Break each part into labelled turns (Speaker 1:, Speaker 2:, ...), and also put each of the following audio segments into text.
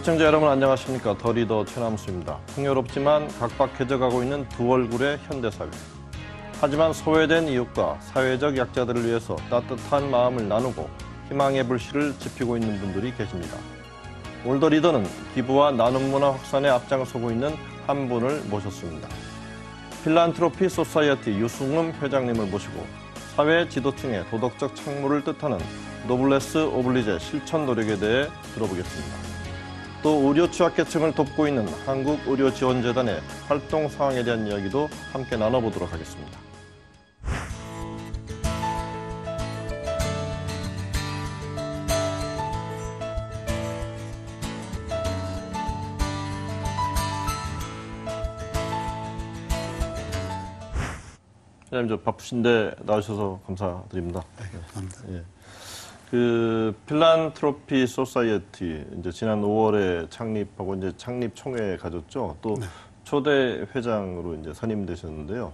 Speaker 1: 시청자 여러분 안녕하십니까. 더 리더 최남수입니다. 풍요롭지만 각박해져가고 있는 두 얼굴의 현대사회. 하지만 소외된 이웃과 사회적 약자들을 위해서 따뜻한 마음을 나누고 희망의 불씨를 지피고 있는 분들이 계십니다. 오늘 더 리더는 기부와 나눔 문화 확산에 앞장서고 있는 한 분을 모셨습니다. 필란트로피 소사이어티 유승흠 회장님을 모시고 사회 지도층의 도덕적 착무를 뜻하는 노블레스 오블리제 실천 노력에 대해 들어보겠습니다. 또 의료 취약계층을 돕고 있는 한국의료지원재단의 활동 상황에 대한 이야기도 함께 나눠보도록 하겠습니다. 회장님, 저 바쁘신데 나오셔서 감사드립니다.
Speaker 2: 네, 감사합니다.
Speaker 1: 예. 그 필란트로피 소사이어티 이제 지난 5월에 창립하고 이제 창립 총회 가졌죠. 또
Speaker 2: 네.
Speaker 1: 초대 회장으로 이제 선임되셨는데요.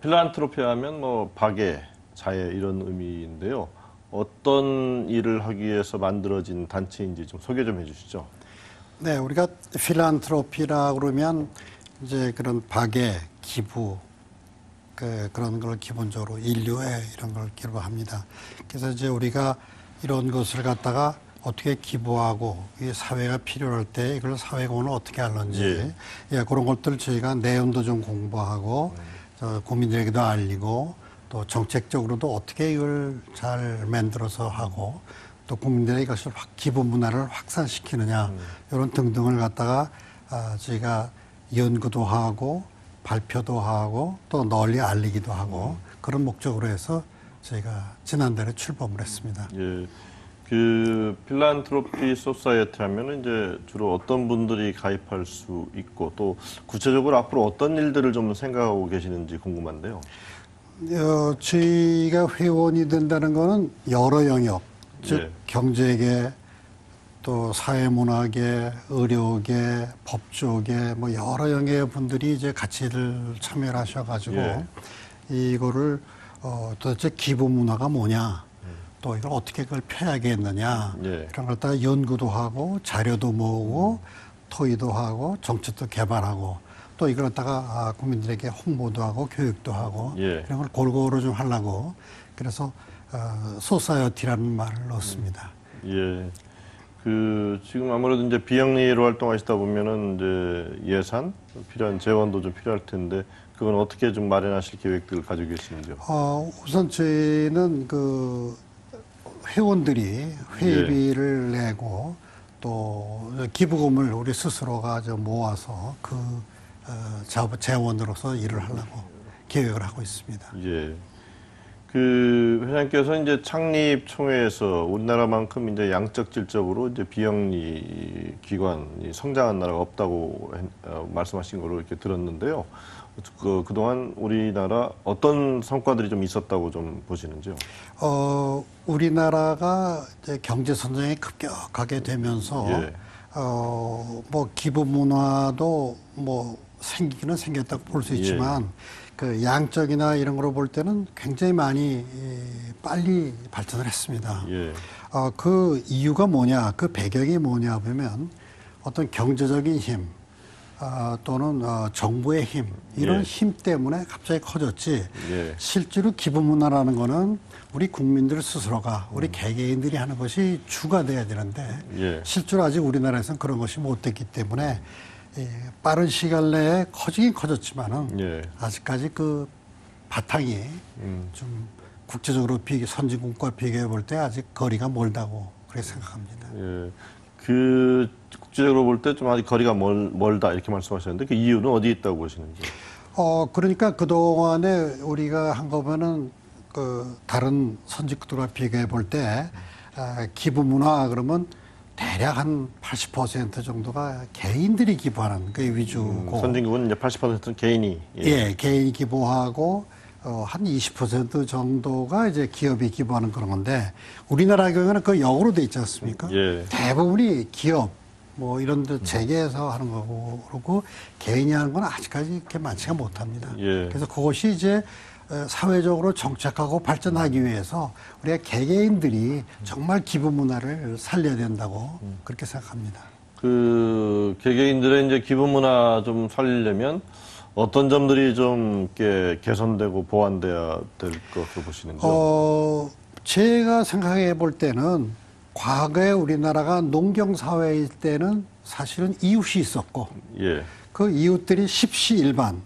Speaker 1: 필란트로피 하면 뭐 박애, 자애 이런 의미인데요. 어떤 일을 하기 위해서 만들어진 단체인지 좀 소개 좀 해주시죠.
Speaker 2: 네, 우리가 필란트로피라고 그러면 이제 그런 박애, 기부, 그런 걸 기본적으로 인류애 이런 걸 기부합니다. 그래서 이제 우리가 이런 것을 갖다가 어떻게 기부하고 이 사회가 필요할 때 이걸 사회공헌을 어떻게 하는지 예, 그런 것들을 저희가 내용도 좀 공부하고 국민들에게도 알리고 또 정책적으로도 어떻게 이걸 잘 만들어서 하고 또 국민들에게 이것을 기부 문화를 확산시키느냐 이런 등등을 갖다가 저희가 연구도 하고 발표도 하고 또 널리 알리기도 하고 그런 목적으로 해서 저희가 지난달에 출범을 했습니다.
Speaker 1: 예, 그 필란트로피 소사이어티 하면은 이제 주로 어떤 분들이 가입할 수 있고 또 구체적으로 앞으로 어떤 일들을 좀 생각하고 계시는지 궁금한데요.
Speaker 2: 저희가 회원이 된다는 거는 여러 영역, 즉
Speaker 1: 예.
Speaker 2: 경제계, 또 사회문화계, 의료계, 법조계 뭐 여러 영역의 분들이 이제 같이들 참여를 하셔가지고
Speaker 1: 예.
Speaker 2: 이거를 도대체 기부 문화가 뭐냐, 또 이걸 어떻게 그걸 펴야겠느냐
Speaker 1: 예.
Speaker 2: 이런 걸 다 연구도 하고 자료도 모으고 토의도 하고 정책도 개발하고 또 이걸 갖다가 국민들에게 홍보도 하고 교육도 하고
Speaker 1: 예.
Speaker 2: 이런 걸 골고루 좀 하려고 그래서 소사이어티라는 말을 넣었습니다.
Speaker 1: 예. 그 지금 아무래도 이제 비영리로 활동하시다 보면은 이제 예산 필요한 재원도 좀 필요할 텐데 그건 어떻게 좀 마련하실 계획들을 가지고 계시는지요?
Speaker 2: 우선 저희는 그 회원들이 회비를 내고 또 기부금을 우리 스스로가 모아서 그 재원으로서 일을 하려고 계획을 하고 있습니다.
Speaker 1: 예. 그 회장께서 이제 창립 총회에서 우리나라만큼 이제 양적 질적으로 이제 비영리 기관이 성장한 나라가 없다고 말씀하신 걸로 이렇게 들었는데요. 그동안 우리나라 어떤 성과들이 좀 있었다고 좀 보시는지요?
Speaker 2: 우리나라가 이제 경제 성장이 급격하게 되면서
Speaker 1: 예.
Speaker 2: 뭐 기부 문화도 뭐 생기기는 생겼다고 볼 수 있지만 그 양적이나 이런 거로 볼 때는 굉장히 많이 빨리 발전을 했습니다.
Speaker 1: 예.
Speaker 2: 그 이유가 뭐냐, 그 배경이 뭐냐 보면 어떤 경제적인 힘 또는 정부의 힘 이런 힘 때문에 갑자기 커졌지. 실제로 기부 문화라는 거는 우리 국민들 스스로가 우리 개개인들이 하는 것이 주가 돼야 되는데 실제로 아직 우리나라에서는 그런 것이 못 됐기 때문에 빠른 시간 내에 커지긴 커졌지만은 아직까지 그 바탕이 좀 국제적으로 선진국과 비교해 볼 때 아직 거리가 멀다고 그렇게 생각합니다.
Speaker 1: 예. 그 국제적으로 볼 때 좀 아직 거리가 멀다 이렇게 말씀하셨는데 그 이유는 어디에 있다고 보시는지?
Speaker 2: 그러니까 그동안에 우리가 한 거 보면은 그 다른 선진국들과 비교해 볼 때 기부 문화 그러면 대략 한 80% 정도가 개인들이 기부하는 그 위주고.
Speaker 1: 선진국은 이제 80%는 개인이.
Speaker 2: 예, 개인이 기부하고 한 20% 정도가 이제 기업이 기부하는 그런 건데 우리나라 경우는 그 역으로 돼 있지 않습니까? 대부분이 기업 뭐 이런 데 재계에서 하는 거고 그러고 개인이 하는 건 아직까지 그렇게 많지가 못합니다. 그래서 그것이 이제 사회적으로 정착하고 발전하기 위해서 우리가 개개인들이 정말 기부 문화를 살려야 된다고 그렇게 생각합니다.
Speaker 1: 그 개개인들의 이제 기부 문화 좀 살리려면 어떤 점들이 좀 이렇게 개선되고 보완돼야 될 것으로 보시는지요?
Speaker 2: 제가 생각해 볼 때는 과거에 우리나라가 농경 사회일 때는 사실은 이웃이 있었고
Speaker 1: 예.
Speaker 2: 그 이웃들이 십시일반,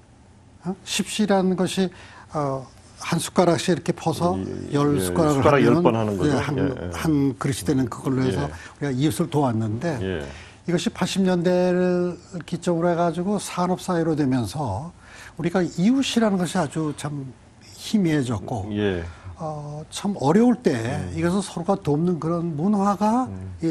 Speaker 2: 십시라는 것이 한 숟가락씩 이렇게 퍼서 열 숟가락을
Speaker 1: 숟가락
Speaker 2: 하면은
Speaker 1: 10번 하는 거죠.
Speaker 2: 한 그릇이 되는 그걸로 해서 우리가 이웃을 도왔는데
Speaker 1: 예.
Speaker 2: 이것이 80년대를 기점으로 해가지고 산업사회로 되면서 우리가 이웃이라는 것이 아주 참 희미해졌고
Speaker 1: 예.
Speaker 2: 참 어려울 때 이것을 서로가 돕는 그런 문화가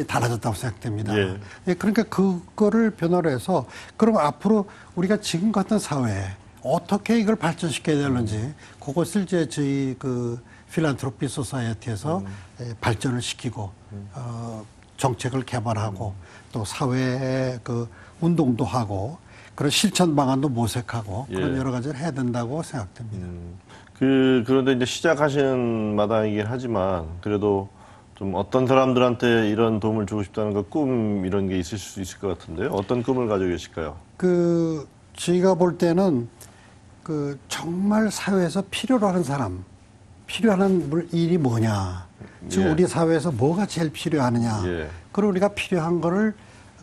Speaker 2: 달라졌다고 생각됩니다.
Speaker 1: 예.
Speaker 2: 예, 그러니까 그거를 변화로 해서 그럼 앞으로 우리가 지금 같은 사회에 어떻게 이걸 발전시켜야 되는지 그것을 이제 저희 그 필란트로피 소사이어티에서 발전을 시키고 정책을 개발하고 또 사회에 그 운동도 하고 그런 실천 방안도 모색하고 그런
Speaker 1: 예.
Speaker 2: 여러 가지를 해야 된다고 생각됩니다.
Speaker 1: 그런데 이제 시작하시는 마당이긴 하지만 그래도 좀 어떤 사람들한테 이런 도움을 주고 싶다는 그 꿈 이런 게 있을 수 있을 것 같은데요. 어떤 꿈을 가지고 계실까요?
Speaker 2: 그 저희가 볼 때는 그 정말 사회에서 필요로 하는 사람, 필요한 일이 뭐냐. 지금
Speaker 1: 예.
Speaker 2: 우리 사회에서 뭐가 제일 필요하느냐.
Speaker 1: 예.
Speaker 2: 그리고 우리가 필요한 거를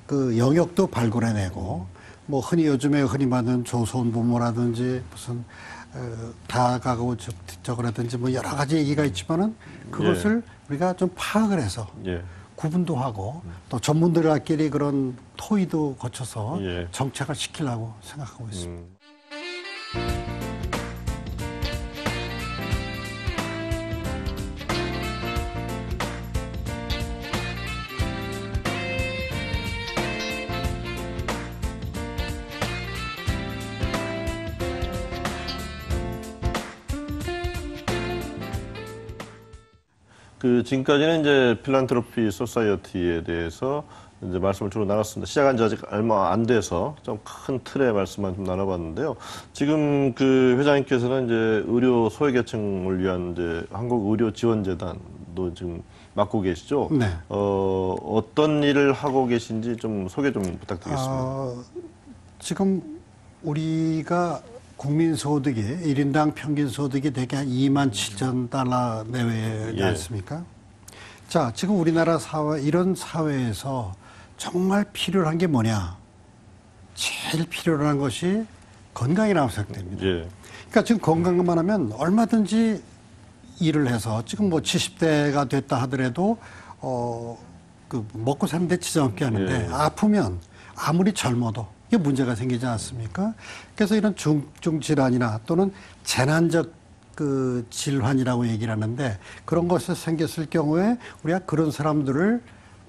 Speaker 2: 그 영역도 발굴해내고 뭐 흔히 말하는 조선 부모라든지 무슨 다가구 저거라든지 뭐 여러 가지 얘기가 있지만은 그것을 우리가 좀 파악을 해서
Speaker 1: 예.
Speaker 2: 구분도 하고 또 전문들끼리 그런 토의도 거쳐서
Speaker 1: 예.
Speaker 2: 정책을 시키려고 생각하고 있습니다.
Speaker 1: 그 지금까지는 이제 필란트로피 소사이어티에 대해서 이제 말씀을 주로 나눴습니다. 시작한 지 아직 얼마 안 돼서 좀 큰 틀의 말씀만 좀 나눠봤는데요. 지금 그 회장님께서는 이제 의료 소외계층을 위한 이제 한국의료지원재단도 지금 맡고 계시죠.
Speaker 2: 네.
Speaker 1: 어떤 일을 하고 계신지 좀 소개 좀 부탁드리겠습니다.
Speaker 2: 지금 우리가 국민 소득이 1인당 평균 소득이 대개 한 2만 7천 달러 내외지
Speaker 1: 예.
Speaker 2: 않습니까? 자, 지금 우리나라 사회, 이런 사회에서 정말 필요한 게 뭐냐? 제일 필요한 것이 건강이라고 생각됩니다.
Speaker 1: 예.
Speaker 2: 그러니까 지금 건강만 하면 얼마든지 일을 해서 지금 뭐 70대가 됐다 하더라도 그 먹고 사는데 지장 없게 하는데
Speaker 1: 예.
Speaker 2: 아프면 아무리 젊어도 이게 문제가 생기지 않습니까? 그래서 이런 중증 질환이나 또는 재난적 그 질환이라고 얘기를 하는데 그런 것이 생겼을 경우에 우리가 그런 사람들을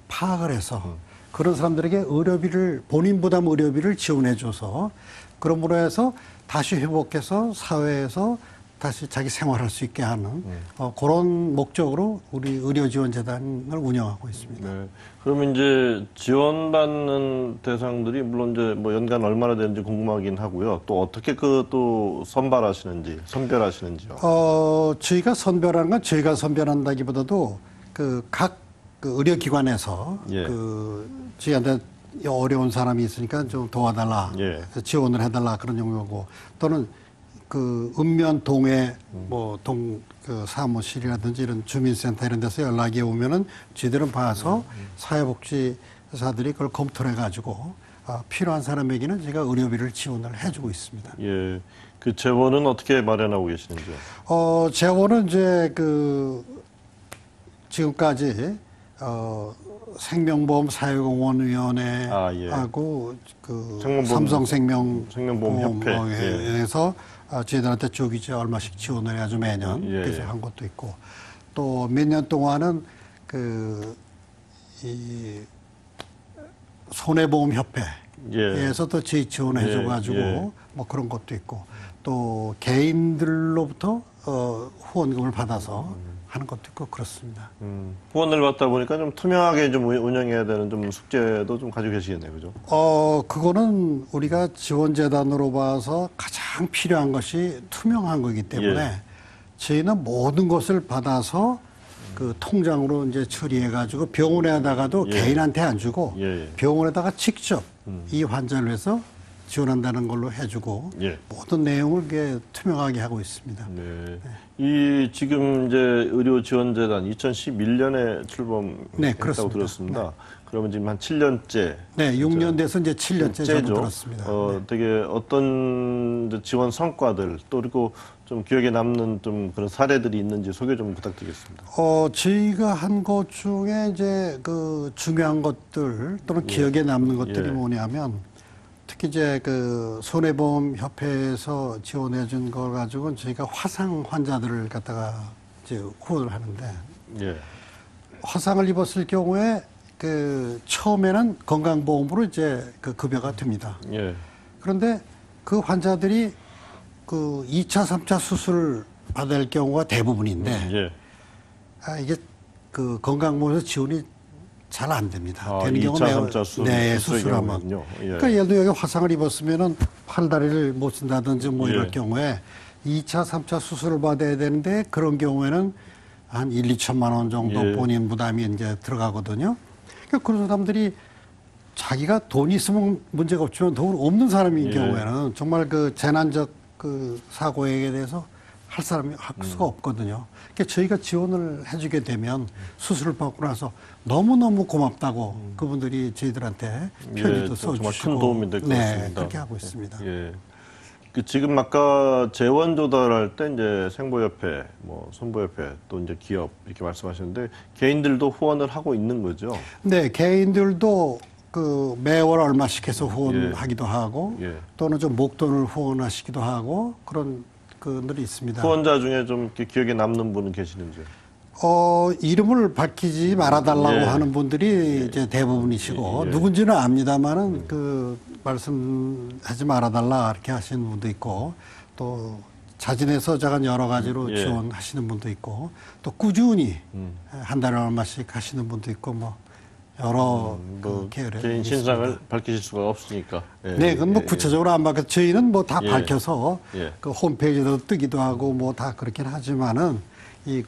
Speaker 2: 파악을 해서 그런 사람들에게 의료비를 본인 부담 의료비를 지원해줘서 그러므로 해서 다시 회복해서 사회에서 다시 자기 생활할 수 있게 하는 그런 목적으로 우리 의료지원재단을 운영하고 있습니다.
Speaker 1: 네. 그러면 이제 지원받는 대상들이 물론 이제 뭐 연간 얼마나 되는지 궁금하긴 하고요. 또 어떻게 그 또 선별하시는지요?
Speaker 2: 저희가 선별하는 건 저희가 선별한다기보다도 그 각 그 의료기관에서
Speaker 1: 예.
Speaker 2: 그 저희한테 어려운 사람이 있으니까 좀 도와달라,
Speaker 1: 예.
Speaker 2: 지원을 해달라 그런 용어고 또는 그 읍면 동에 뭐 그 사무실이라든지 이런 주민센터 이런 데서 연락이 오면은 저희들은 봐서 사회복지사들이 그걸 검토를 해가지고 필요한 사람에게는 제가 의료비를 지원을 해주고 있습니다.
Speaker 1: 예. 그 재원은 어떻게 마련하고 계시는지요?
Speaker 2: 재원은 이제 그 지금까지 생명보험 사회공헌위원회하고 그 삼성생명보험협회에서 저희들한테 쭉 이제 얼마씩 지원을 해가지고 매년
Speaker 1: 예,
Speaker 2: 계속
Speaker 1: 예.
Speaker 2: 한 것도 있고 또 몇 년 동안은 이 손해보험협회에서도 저희 지원해줘가지고
Speaker 1: 예.
Speaker 2: 뭐 그런 것도 있고 또 개인들로부터 후원금을 받아서 하는 것도 있고 그렇습니다.
Speaker 1: 후원을 받다 보니까 좀 투명하게 좀 운영해야 되는 좀 숙제도 좀 가지고 계시겠네요, 그죠?
Speaker 2: 그거는 우리가 지원재단으로 봐서 가장 필요한 것이 투명한 거기 때문에
Speaker 1: 예.
Speaker 2: 저희는 모든 것을 받아서 그 통장으로 이제 처리해가지고 병원에다가도
Speaker 1: 예.
Speaker 2: 개인한테 안 주고
Speaker 1: 예.
Speaker 2: 병원에다가 직접 이 환자를 위해서 지원한다는 걸로 해주고
Speaker 1: 예.
Speaker 2: 모든 내용을 그게 투명하게 하고 있습니다.
Speaker 1: 네. 이 지금 이제 의료지원재단 2011년에 출범했다고
Speaker 2: 네, 그렇습니다.
Speaker 1: 들었습니다. 그러면 지금 한 7년째.
Speaker 2: 네, 6년 돼서 이제 7년째
Speaker 1: 째죠.
Speaker 2: 접어 들었습니다.
Speaker 1: 되게 어떤 이제 지원 성과들 또 그리고 좀 기억에 남는 좀 그런 사례들이 있는지 소개 좀 부탁드리겠습니다.
Speaker 2: 저희가 한 것 중에 이제 그 중요한 것들 또는 기억에 남는 것들이
Speaker 1: 예.
Speaker 2: 뭐냐면 특히 이제 그 손해보험 협회에서 지원해 준 걸 가지고는 저희가 화상 환자들을 갖다가 이제 후원을 하는데
Speaker 1: 예.
Speaker 2: 화상을 입었을 경우에 그 처음에는 건강보험으로 이제 그 급여가 됩니다.
Speaker 1: 예.
Speaker 2: 그런데 그 환자들이 그 2차, 3차 수술을 받아야 할 경우가 대부분인데
Speaker 1: 예.
Speaker 2: 이게 그 건강보험에서 지원이 잘 안 됩니다. 되는
Speaker 1: 2차,
Speaker 2: 경우는
Speaker 1: 3차 수술,
Speaker 2: 네,
Speaker 1: 수술의
Speaker 2: 수술하면.
Speaker 1: 경우에는요. 예.
Speaker 2: 그러니까 예를 들어 여기 화상을 입었으면은 팔다리를 못 쓴다든지 뭐
Speaker 1: 예.
Speaker 2: 이럴 경우에 2차, 3차 수술을 받아야 되는데 그런 경우에는 한 1, 2천만 원 정도
Speaker 1: 예.
Speaker 2: 본인 부담이 이제 들어가거든요. 그러니까 그런 사람들이 자기가 돈이 있으면 문제가 없지만 돈 없는 사람인
Speaker 1: 예.
Speaker 2: 경우에는 정말 그 재난적 그 사고에 대해서 할 사람이 할 수가 없거든요. 그러니까 저희가 지원을 해주게 되면 수술을 받고 나서 너무너무 고맙다고 그분들이 저희들한테 편지도
Speaker 1: 정말
Speaker 2: 써주시고
Speaker 1: 큰 도움이 될 것
Speaker 2: 네,
Speaker 1: 같습니다.
Speaker 2: 그렇게 하고 있습니다.
Speaker 1: 예. 그 지금 아까 재원 조달할 때 이제 생보협회, 뭐 손보협회 또 이제 기업 이렇게 말씀하셨는데 개인들도 후원을 하고 있는 거죠.
Speaker 2: 네, 개인들도 그 매월 얼마씩 해서 후원하기도 하고
Speaker 1: 예.
Speaker 2: 또는 좀 목돈을 후원하시기도 하고 그런 그들이 있습니다.
Speaker 1: 후원자 중에 좀 이렇게 기억에 남는 분은 계시는지요?
Speaker 2: 이름을 밝히지 말아달라고
Speaker 1: 예.
Speaker 2: 하는 분들이 이제 대부분이시고 누군지는 압니다만은 그 말씀하지 말아달라 이렇게 하시는 분도 있고 또 자진의 서자간 여러 가지로
Speaker 1: 예.
Speaker 2: 지원하시는 분도 있고 또 꾸준히 한 달에 얼마씩 하시는 분도 있고 뭐 여러 그 계열의
Speaker 1: 개인
Speaker 2: 있습니다.
Speaker 1: 신상을 밝히실 수가 없으니까. 예.
Speaker 2: 네, 그건 뭐
Speaker 1: 예.
Speaker 2: 구체적으로 안 밝혀 저희는 뭐 다
Speaker 1: 예.
Speaker 2: 밝혀서
Speaker 1: 예.
Speaker 2: 그 홈페이지에도 뜨기도 하고 뭐 다 그렇긴 하지만은 이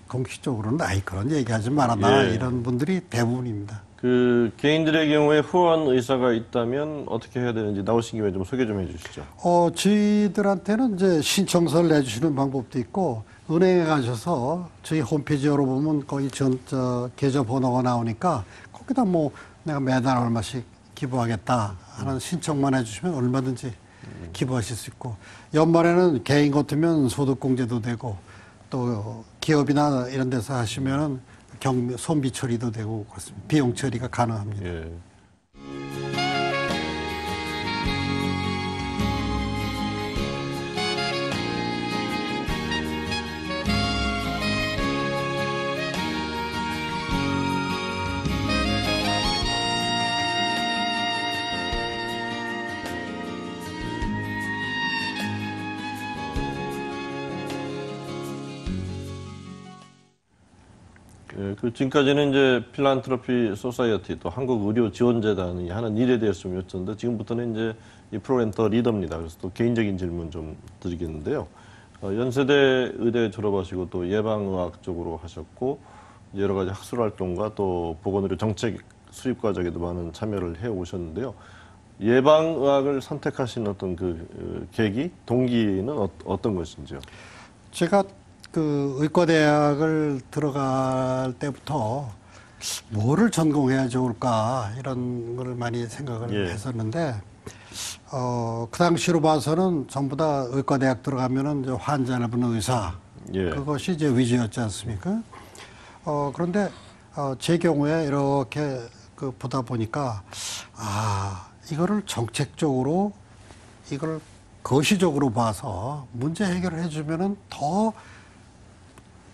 Speaker 2: 공식적으로는 아이 그런 얘기하지 말아라
Speaker 1: 예.
Speaker 2: 이런 분들이 대부분입니다.
Speaker 1: 그 개인들의 경우에 후원 의사가 있다면 어떻게 해야 되는지 나오신 김에 좀 소개 좀 해주시죠.
Speaker 2: 저희들한테는 이제 신청서를 내주시는 방법도 있고 은행에 가셔서 저희 홈페이지 열어보면 거기 계좌 번호가 나오니까 거기다 뭐 내가 매달 얼마씩 기부하겠다 하는 신청만 해주시면 얼마든지 기부하실 수 있고 연말에는 개인 같으면 소득공제도 되고 또 기업이나 이런 데서 하시면은 손비 처리도 되고 그렇습니다. 비용 처리가 가능합니다.
Speaker 1: 예. 예, 그 지금까지는 이제 필란트로피 소사이어티 또 한국의료지원재단이 하는 일에 대해서 좀 여쭸는데 지금부터는 이제 이 프로그램 더 리더입니다. 그래서 또 개인적인 질문 좀 드리겠는데요. 연세대 의대 졸업하시고 또 예방의학 쪽으로 하셨고 여러 가지 학술 활동과 또 보건의료 정책 수립 과정에도 많은 참여를 해 오셨는데요. 예방의학을 선택하신 어떤 그 계기, 동기는 어떤 것인지요?
Speaker 2: 제가 그 의과대학을 들어갈 때부터 뭐를 전공해야 좋을까 이런 걸 많이 생각을
Speaker 1: 예.
Speaker 2: 했었는데 그 당시로 봐서는 전부 다 의과대학 들어가면은 이제 환자를 보는 의사
Speaker 1: 예.
Speaker 2: 그것이 이제 위주였지 않습니까? 그런데 제 경우에 이렇게 그 보다 보니까 이거를 정책적으로 이걸 거시적으로 봐서 문제 해결을 해주면은 더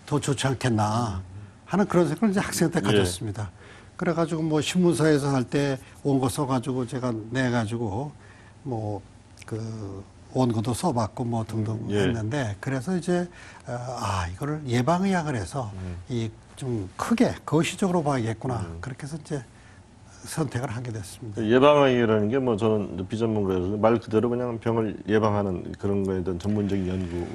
Speaker 2: 좋지 않겠나 하는 그런 생각을 이제 학생 때 가졌습니다. 그래가지고 뭐 신문사에서 할 때 원고 써가지고 제가 내가지고 뭐 그 원고도 써봤고 뭐 등등 했는데 그래서 이제 이거를 예방의학을 해서 이 좀 크게 거시적으로 봐야겠구나 그렇게 해서 이제 선택을 하게 됐습니다.
Speaker 1: 예방의학이라는 게 뭐 저는 비전문가여서 말 그대로 그냥 병을 예방하는 그런 거에 대한 전문적인 연구.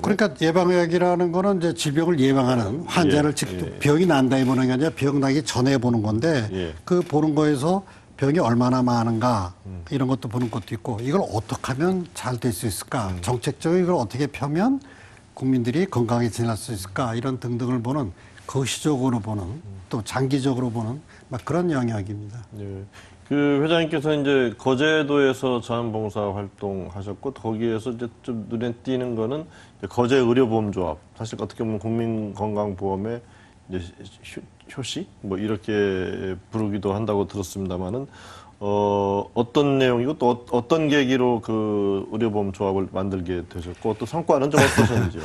Speaker 2: 그러니까 예방의학이라는 거는 이제 질병을 예방하는 환자를
Speaker 1: 예,
Speaker 2: 직접
Speaker 1: 예.
Speaker 2: 병이 난다에 보는 게 아니라 병 나기 전에 보는 건데
Speaker 1: 예.
Speaker 2: 그 보는 거에서 병이 얼마나 많은가 이런 것도 보는 것도 있고 이걸 어떻게 하면 잘 될 수 있을까 정책적으로 이걸 어떻게 펴면 국민들이 건강하게 지낼 수 있을까 이런 등등을 보는 거시적으로 보는 또 장기적으로 보는 막 그런 영역입니다.
Speaker 1: 예. 그 회장님께서 이제 거제도에서 자원봉사 활동하셨고 거기에서 이제 좀 눈에 띄는 거는 이제 거제 의료보험조합 사실 어떻게 보면 국민건강보험의 이제 효시 뭐 이렇게 부르기도 한다고 들었습니다만은 어떤 내용이고 또 어떤 계기로 그 의료보험조합을 만들게 되셨고 또 성과는 좀 어떠셨는지요?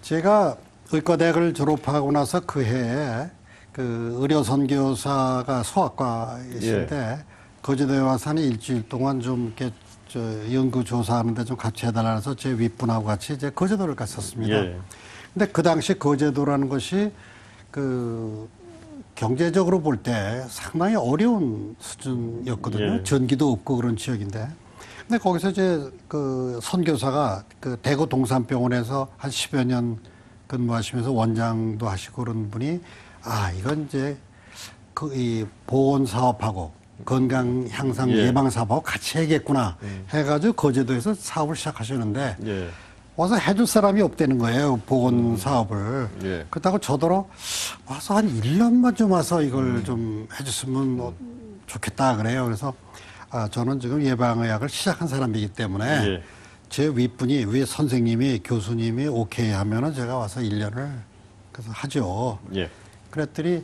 Speaker 2: 제가 의과대학을 졸업하고 나서 그 해에 그 의료선교사가 소아과이신데 거제도에 와서 한 일주일 동안 좀 이렇게 저 연구조사하는데 좀 같이 해달라 해서 제 윗분하고 같이 이제 거제도를 갔었습니다.
Speaker 1: 예.
Speaker 2: 근데 그 당시 거제도라는 것이 그 경제적으로 볼 때 상당히 어려운 수준이었거든요.
Speaker 1: 예.
Speaker 2: 전기도 없고 그런 지역인데. 근데 거기서 이제 그 선교사가 그 대구 동산병원에서 한 10여 년 근무하시면서 원장도 하시고 그런 분이 이건 이제 그 이 보건 사업하고 건강 향상
Speaker 1: 예.
Speaker 2: 예방 사업하고 같이 해야겠구나 해가지고 거제도에서 사업을 시작하시는데
Speaker 1: 예.
Speaker 2: 와서 해줄 사람이 없다는 거예요. 보건 사업을.
Speaker 1: 예.
Speaker 2: 그렇다고 저더러 와서 한 1년만 좀 와서 이걸 좀 해줬으면 좋겠다 그래요. 그래서 저는 지금 예방의학을 시작한 사람이기 때문에
Speaker 1: 예.
Speaker 2: 제 윗분이 위 선생님이 교수님이 오케이 하면은 제가 와서 1년을 그래서 하죠.
Speaker 1: 예.
Speaker 2: 그랬더니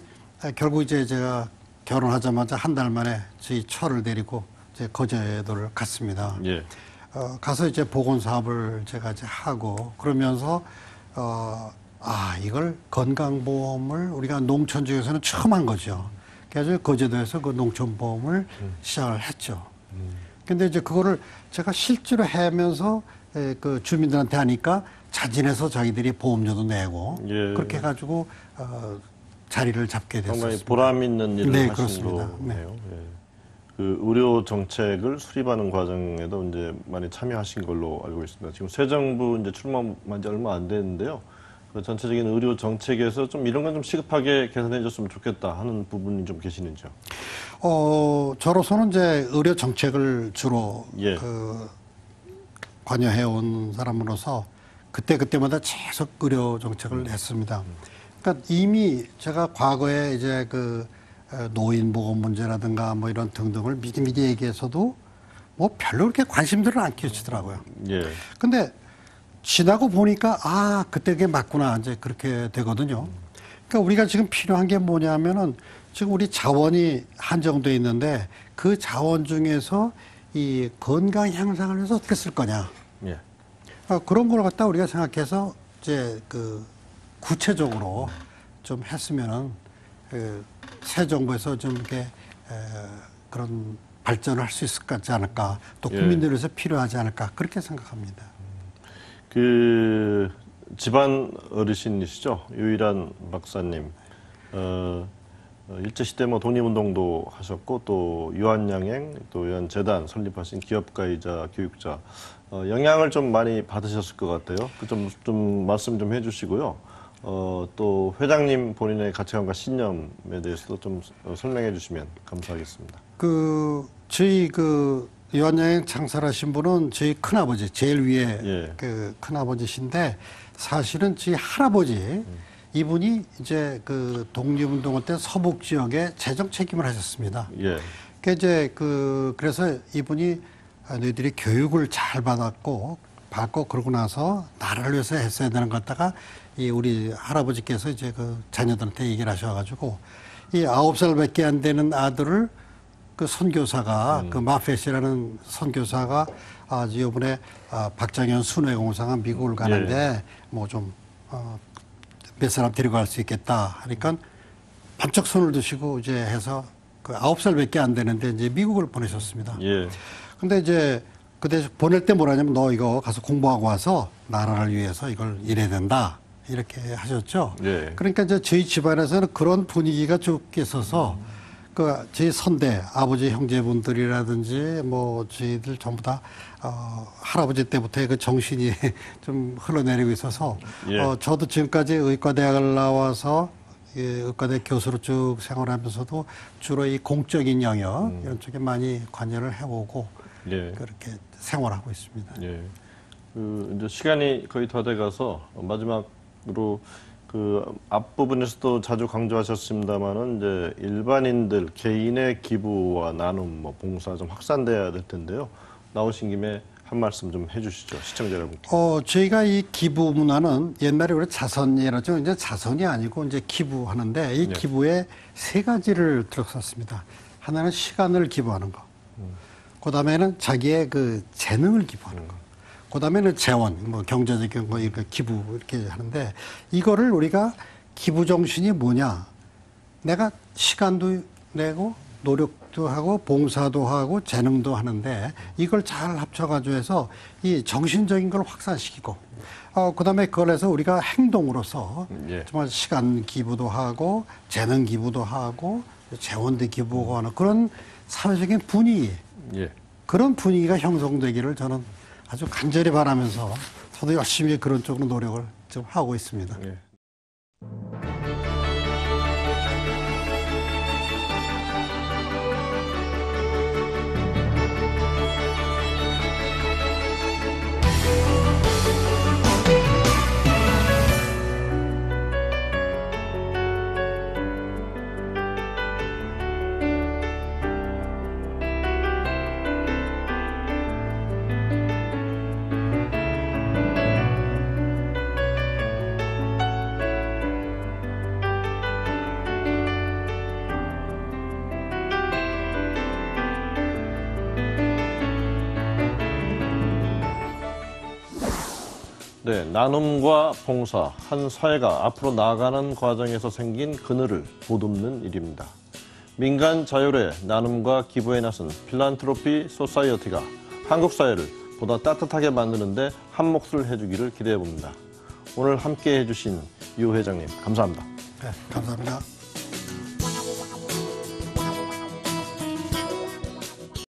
Speaker 2: 결국 이제 제가 결혼하자마자 한 달 만에 저희 처를 데리고 이제 거제도를 갔습니다.
Speaker 1: 예.
Speaker 2: 가서 이제 보건 사업을 제가 이제 하고 그러면서 이걸 건강보험을 우리가 농촌 지역에서는 처음 한 거죠. 그래서 거제도에서 그 농촌보험을 시작을 했죠. 근데 이제 그거를 제가 실제로 하면서 그 주민들한테 하니까 자진해서 자기들이 보험료도 내고
Speaker 1: 예.
Speaker 2: 그렇게 해가지고 자리를 잡게 됐습니다.
Speaker 1: 상당히 보람 있는 일을
Speaker 2: 네,
Speaker 1: 하신
Speaker 2: 그렇습니다.
Speaker 1: 거네요. 예. 그 의료 정책을 수립하는 과정에도 이제 많이 참여하신 걸로 알고 있습니다. 지금 새 정부 이제 출범한 지 얼마 안 됐는데요. 그 전체적인 의료 정책에서 좀 이런 건 좀 시급하게 개선해 줬으면 좋겠다 하는 부분이 좀 계시는지요?
Speaker 2: 저로서는 이제 의료 정책을 주로
Speaker 1: 예.
Speaker 2: 관여해 온 사람으로서 그때마다 계속 의료 정책을 했습니다. 그러니까 이미 제가 과거에 이제 그 노인 보건 문제라든가 뭐 이런 등등을 미리 얘기해서도 뭐 별로 그렇게 관심들을 안 끼치더라고요.
Speaker 1: 예.
Speaker 2: 근데 지나고 보니까 그때 그게 맞구나 이제 그렇게 되거든요. 그러니까 우리가 지금 필요한 게 뭐냐면은 지금 우리 자원이 한정돼 있는데 그 자원 중에서 이 건강 향상을 위해서 어떻게 쓸 거냐.
Speaker 1: 예.
Speaker 2: 그런 걸 갖다 우리가 생각해서 이제 그 구체적으로 좀 했으면은 새 정부에서 좀 이렇게 그런 발전을 할 수 있을 것 같지 않을까. 또 국민들을 위해서 필요하지 않을까. 그렇게 생각합니다.
Speaker 1: 그 집안 어르신이시죠? 유일한 박사님. 일제시대 뭐 독립운동도 하셨고 또 유한양행 또 유한재단 설립하신 기업가이자 교육자. 영향을 좀 많이 받으셨을 것 같아요. 좀 말씀 좀 해주시고요. 또 회장님 본인의 가치관과 신념에 대해서도 좀 설명해 주시면 감사하겠습니다.
Speaker 2: 저희 유한양행 창설하신 분은 저희 큰아버지, 제일 위에
Speaker 1: 예.
Speaker 2: 그 큰아버지신데 사실은 저희 할아버지 이분이 이제 그 독립운동 때 서북 지역에 재정 책임을 하셨습니다.
Speaker 1: 예.
Speaker 2: 그래서 이분이 너희들이 교육을 잘 받고 그러고 나서 나라를 위해서 했어야 되는 것 같다가 우리 할아버지께서 이제 그 자녀들한테 얘기를 하셔가지고 이 9살밖에 안 되는 아들을 그 선교사가 그 마페시라는 선교사가 이번에 박장현 순회공사가 미국을 가는데 뭐 좀 몇 사람 데리고 갈 수 있겠다 하니까 반짝 손을 드시고 이제 해서 그 9살밖에 안 되는데 이제 미국을 보내셨습니다.
Speaker 1: 예.
Speaker 2: 근데 이제 그때 보낼 때 뭐라냐면 너 이거 가서 공부하고 와서 나라를 위해서 이걸 일해야 된다. 이렇게 하셨죠.
Speaker 1: 예.
Speaker 2: 그러니까 이제 저희 집안에서는 그런 분위기가 쭉 있어서 저희 선대 아버지 형제분들이라든지 뭐 저희들 전부 다 할아버지 때부터의 그 정신이 좀 흘러내리고 있어서
Speaker 1: 예.
Speaker 2: 저도 지금까지 의과대학을 나와서 의과대 교수로 쭉 생활하면서도 주로 이 공적인 영역 이런 쪽에 많이 관여를 해오고
Speaker 1: 예.
Speaker 2: 그렇게 생활하고 있습니다.
Speaker 1: 예. 이제 시간이 거의 다 돼가서 마지막으로 그 앞부분에서도 자주 강조하셨습니다만은 이제 일반인들 개인의 기부와 나눔, 뭐 봉사 좀 확산돼야 될 텐데요. 나오신 김에 한 말씀 좀 해주시죠, 시청자 여러분께.
Speaker 2: 저희가 이 기부 문화는 옛날에 우리 자선이라죠. 이제 자선이 아니고 이제 기부하는데 이
Speaker 1: 네.
Speaker 2: 기부에 세 가지를 들었었습니다. 하나는 시간을 기부하는 거. 그다음에는 자기의 그 재능을 기부하는 거. 그다음에는 재원, 뭐 경제적인 거 이렇게 기부 이렇게 하는데 이거를 우리가 기부 정신이 뭐냐? 내가 시간도 내고 노력도 하고 봉사도 하고 재능도 하는데 이걸 잘 합쳐가지고 해서 이 정신적인 걸 확산시키고 그다음에 그걸 해서 우리가 행동으로서
Speaker 1: 예.
Speaker 2: 정말 시간 기부도 하고 재능 기부도 하고 재원도 기부하고 하는 그런 사회적인 분위기
Speaker 1: 예.
Speaker 2: 그런 분위기가 형성되기를 저는 아주 간절히 바라면서 저도 열심히 그런 쪽으로 노력을 좀 하고 있습니다.
Speaker 1: 예. 네, 나눔과 봉사, 한 사회가 앞으로 나아가는 과정에서 생긴 그늘을 보듬는 일입니다. 민간 자율의 나눔과 기부에 나선 필란트로피 소사이어티가 한국 사회를 보다 따뜻하게 만드는데 한 몫을 해주기를 기대해 봅니다. 오늘 함께 해주신 유 회장님, 감사합니다.
Speaker 2: 네, 감사합니다.